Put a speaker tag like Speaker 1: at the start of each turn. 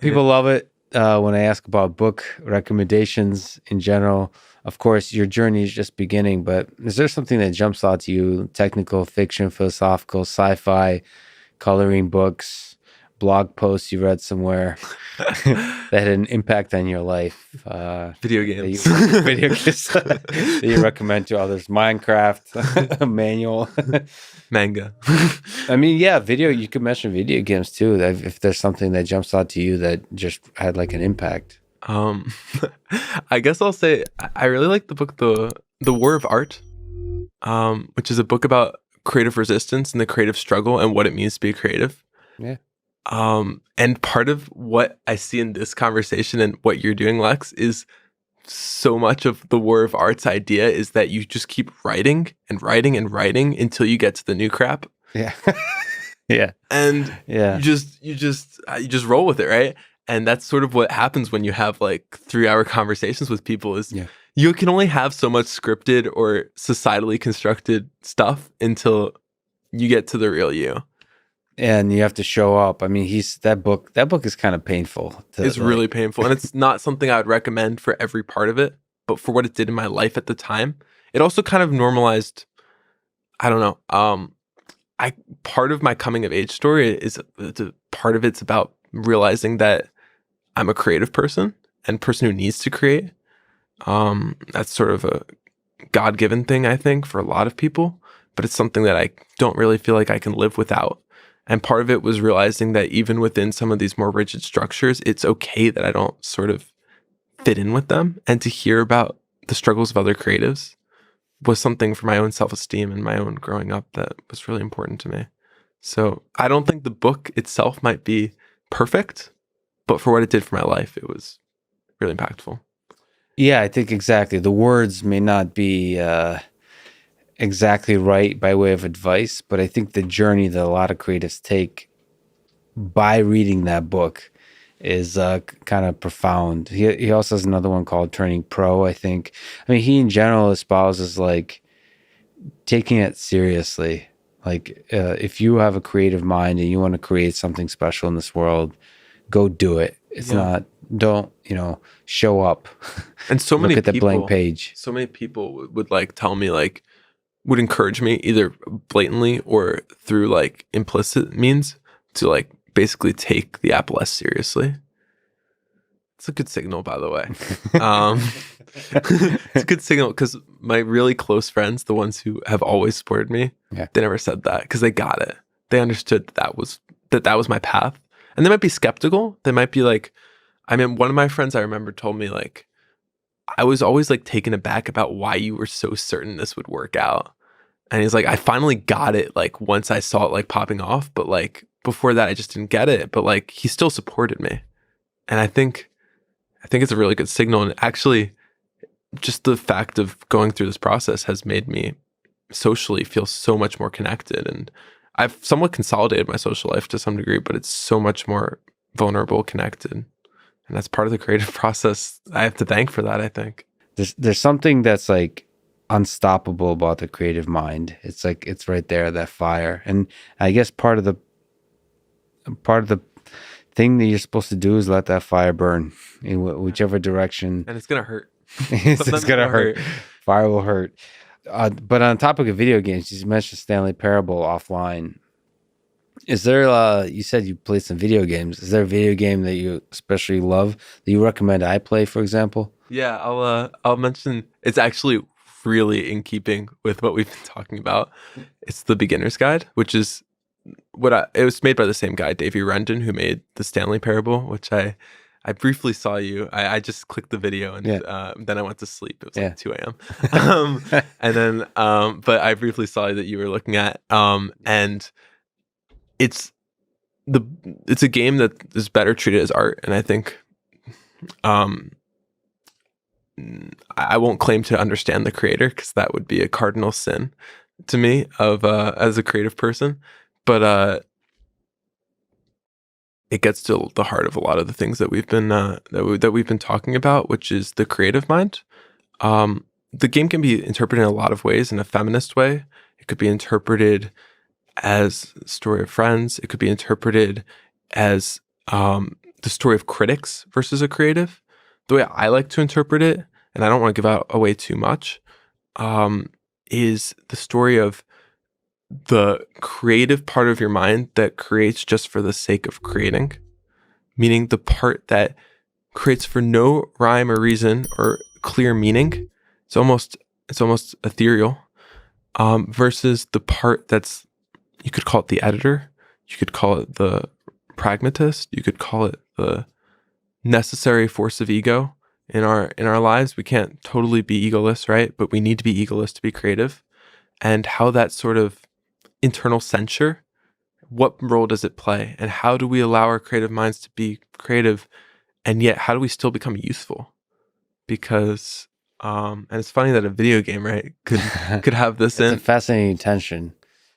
Speaker 1: People love it when I ask about book recommendations in general. Of course, your journey is just beginning, but is there something that jumps out to you? Technical, fiction, philosophical, sci-fi, coloring books, blog posts you read somewhere that had an impact on your life?
Speaker 2: Video games.
Speaker 1: Video games that you recommend to others? Minecraft, manual.
Speaker 2: Manga.
Speaker 1: I mean, yeah, video. You could mention video games too. If there's something that jumps out to you that just had like an impact.
Speaker 2: Um, I guess I'll say I really like the book The War of Art, which is a book about creative resistance and the creative struggle and what it means to be creative.
Speaker 1: Yeah.
Speaker 2: And part of what I see in this conversation and what you're doing, Lex, is so much of the War of Art's idea is that you just keep writing and writing and writing until you get to the new crap.
Speaker 1: Yeah. Yeah.
Speaker 2: And
Speaker 1: Yeah.
Speaker 2: you just roll with it, right? And that's sort of what happens when you have like 3-hour conversations with people is you can only have so much scripted or societally constructed stuff until you get to the real you.
Speaker 1: And you have to show up. I mean, that book is kind of painful.
Speaker 2: It's really painful. And it's not something I would recommend for every part of it, but for what it did in my life at the time, it also kind of normalized, I don't know. Part of my coming of age story is part of it's about realizing that I'm a creative person and a person who needs to create. That's sort of a God-given thing, I think, for a lot of people, but it's something that I don't really feel like I can live without. And part of it was realizing that even within some of these more rigid structures, it's okay that I don't sort of fit in with them. And to hear about the struggles of other creatives was something for my own self-esteem and my own growing up that was really important to me. So I don't think the book itself might be perfect, but for what it did for my life, it was really impactful.
Speaker 1: Yeah, I think exactly. The words may not be exactly right by way of advice, but I think the journey that a lot of creatives take by reading that book is kind of profound. He also has another one called Turning Pro, I think. I mean, he in general espouses like taking it seriously. Like if you have a creative mind and you want to create something special in this world, go do it. It's not, don't, show up.
Speaker 2: And so many
Speaker 1: look at
Speaker 2: people,
Speaker 1: the blank page.
Speaker 2: So many people would like tell me like, would encourage me either blatantly or through like implicit means to like basically take the app less seriously. It's a good signal, by the way. It's a good signal because my really close friends, the ones who have always supported me, they never said that because they got it. They understood that was my path. And they might be skeptical. They might be like, I mean, one of my friends I remember told me like, I was always like taken aback about why you were so certain this would work out. And he's like, I finally got it like once I saw it like popping off, but like before that I just didn't get it. But like he still supported me. And I think it's a really good signal. And actually just the fact of going through this process has made me socially feel so much more connected. And I've somewhat consolidated my social life to some degree, but it's so much more vulnerable, connected. And that's part of the creative process. I have to thank for that, I think.
Speaker 1: There's something that's like unstoppable about the creative mind. It's like it's right there, that fire. And I guess part of the thing that you're supposed to do is let that fire burn in whichever direction.
Speaker 2: And it's gonna hurt.
Speaker 1: It's gonna hurt. Fire will hurt. But on the topic of video games, you mentioned Stanley Parable offline. Is there, you said you played some video games. Is there a video game that you especially love that you recommend I play, for example?
Speaker 2: Yeah, I'll mention, it's actually really in keeping with what we've been talking about. It's The Beginner's Guide, which is it was made by the same guy, Davey Rendon, who made the Stanley Parable, which I briefly saw you. I just clicked the video and then I went to sleep. It was like 2 a.m. And then, but I briefly saw that you were looking at, and it's a game that is better treated as art. And I think, I won't claim to understand the creator because that would be a cardinal sin to me as a creative person. But it gets to the heart of a lot of the things that we've been that we've been talking about, which is the creative mind. The game can be interpreted in a lot of ways. In a feminist way, it could be interpreted as a story of friends. It could be interpreted as the story of critics versus a creative. The way I like to interpret it, and I don't want to give out away too much, is the story of the creative part of your mind that creates just for the sake of creating, meaning the part that creates for no rhyme or reason or clear meaning. It's almost ethereal, versus the part that's, you could call it the editor, you could call it the pragmatist, you could call it the necessary force of ego in our lives. We can't totally be egoless, right? But we need to be egoless to be creative. And how that sort of internal censure, what role does it play? And how do we allow our creative minds to be creative? And yet, how do we still become useful? Because, and it's funny that a video game, right, could have this
Speaker 1: It's a
Speaker 2: in.
Speaker 1: fascinating tension.